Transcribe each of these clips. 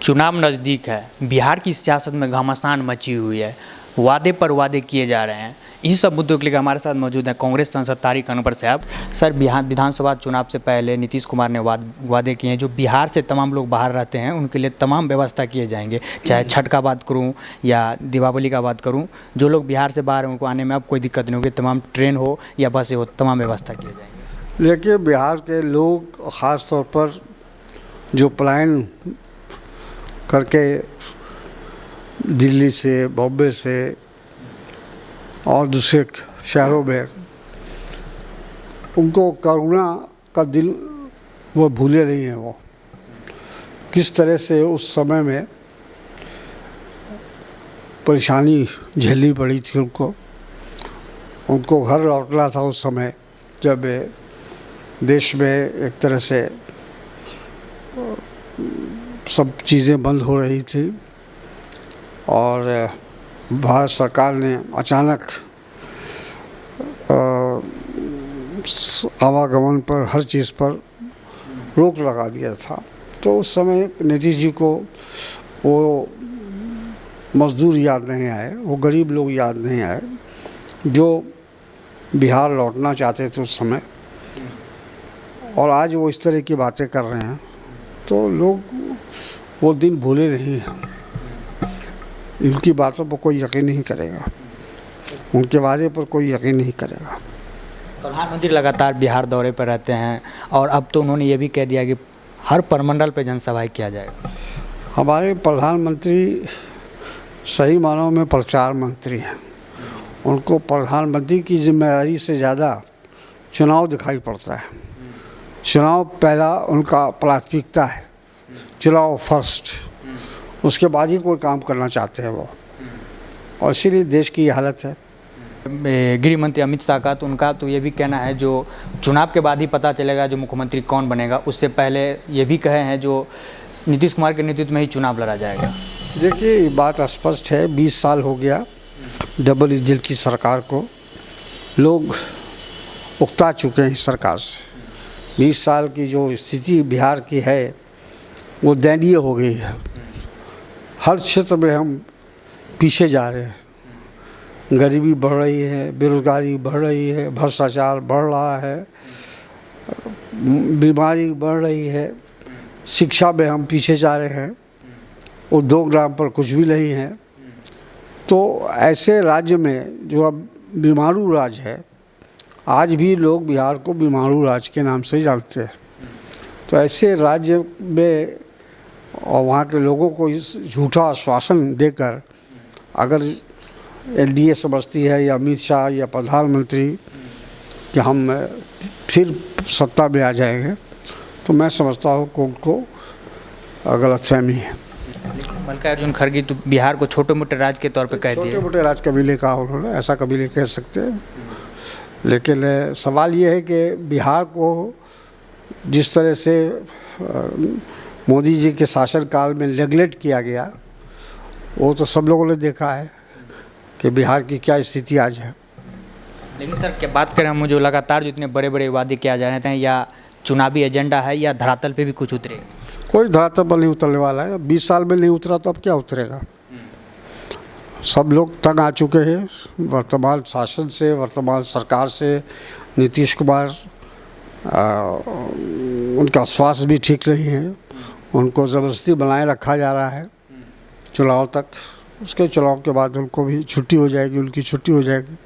चुनाव नज़दीक है। बिहार की सियासत में घमासान मची हुई है। वादे पर वादे किए जा रहे हैं। इसी सब मुद्दों के लिए हमारे साथ मौजूद हैं कांग्रेस सांसद तारिक अनवर साहब। सर, बिहार विधानसभा चुनाव से पहले नीतीश कुमार ने वादे किए हैं जो बिहार से तमाम लोग बाहर रहते हैं उनके लिए तमाम व्यवस्था किए जाएंगे। चाहे छठ का बात करूं या दीपावली का बात करूं, जो लोग बिहार से बाहर हैं उनको आने में अब कोई दिक्कत नहीं होगी। तमाम ट्रेन हो या बसें हो, तमाम व्यवस्था किए जाएंगे। देखिए, बिहार के लोग ख़ास तौर पर जो पलायन करके दिल्ली से, बॉम्बे से और दूसरे शहरों में, उनको करुणा का दिन वो भूले नहीं हैं। वो किस तरह से उस समय में परेशानी झेलनी पड़ी थी उनको घर लौटना था उस समय जब देश में एक तरह से सब चीज़ें बंद हो रही थी और भारत सरकार ने अचानक आवागमन पर, हर चीज़ पर रोक लगा दिया था। तो उस समय नीतीश जी को वो मज़दूर याद नहीं आए, वो गरीब लोग याद नहीं आए जो बिहार लौटना चाहते थे उस समय। और आज वो इस तरह की बातें कर रहे हैं तो लोग वो दिन भूले नहीं हैं। इनकी बातों पर कोई यकीन नहीं करेगा, उनके वादे पर कोई यकीन नहीं करेगा। प्रधानमंत्री लगातार बिहार दौरे पर रहते हैं और अब तो उन्होंने ये भी कह दिया कि हर प्रमंडल पे जनसभाएं किया जाएगा। हमारे प्रधानमंत्री सही मानों में प्रचार मंत्री हैं। उनको प्रधानमंत्री की जिम्मेदारी से ज़्यादा चुनाव दिखाई पड़ता है। चुनाव पहला उनका प्राथमिकता है, चुनाव फर्स्ट, उसके बाद ही कोई काम करना चाहते हैं वो। और इसीलिए देश की ये हालत है। गृह मंत्री अमित शाह का तो उनका तो ये भी कहना है जो चुनाव के बाद ही पता चलेगा जो मुख्यमंत्री कौन बनेगा, उससे पहले ये भी कहे हैं जो नीतीश कुमार के नेतृत्व में ही चुनाव लड़ा जाएगा। देखिए, ये बात स्पष्ट है। 20 साल हो गया डबल इंजन की सरकार को, लोग उकता चुके हैं इस सरकार से। 20 साल की जो स्थिति बिहार की है वो दयनीय हो गई है। हर क्षेत्र में हम पीछे जा रहे हैं। गरीबी बढ़ रही है, बेरोजगारी बढ़ रही है, भ्रष्टाचार बढ़ रहा है, बीमारी बढ़ रही है, शिक्षा में हम पीछे जा रहे हैं, उद्योग नाम पर कुछ भी नहीं है। तो ऐसे राज्य में जो अब बीमारू राज्य है, आज भी लोग बिहार को बीमारू राज्य के नाम से ही जानते हैं। तो ऐसे राज्य में और वहाँ के लोगों को इस झूठा आश्वासन देकर अगर एनडीए समझती है या अमित शाह या प्रधानमंत्री कि हम फिर सत्ता में आ जाएंगे, तो मैं समझता हूँ कि उनको गलतफहमी है। मल्लिकार्जुन खड़गे तो बिहार को छोटे मोटे राज्य के तौर पे कह दिए। छोटे मोटे राज्य कभी नहीं कहा उन्होंने, ऐसा कभी नहीं कह सकते। लेकिन सवाल ये है कि बिहार को जिस तरह से मोदी जी के शासनकाल में नेगलेक्ट किया गया, वो तो सब लोगों ने देखा है कि बिहार की क्या स्थिति आज है। लेकिन सर, क्या बात करें हम, जो लगातार जो इतने बड़े बड़े वादे किया जा रहे हैं, या चुनावी एजेंडा है या धरातल पे भी कुछ उतरेगा? कोई धरातल पर नहीं उतरने वाला है। 20 साल में नहीं उतरा तो अब क्या उतरेगा। सब लोग तंग आ चुके हैं वर्तमान शासन से, वर्तमान सरकार से। नीतीश कुमार उनका स्वास्थ्य भी ठीक नहीं है, उनको ज़बरदस्ती बनाए रखा जा रहा है चुनाव तक। उसके चुनाव के बाद उनको भी छुट्टी हो जाएगी, उनकी छुट्टी हो जाएगी।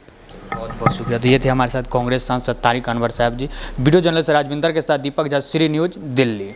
बहुत बहुत शुक्रिया। तो ये थे हमारे साथ कांग्रेस सांसद तारिक अनवर साहब जी। वीडियो जर्नलिस्ट राजविंदर के साथ दीपक झा, श्री न्यूज़, दिल्ली।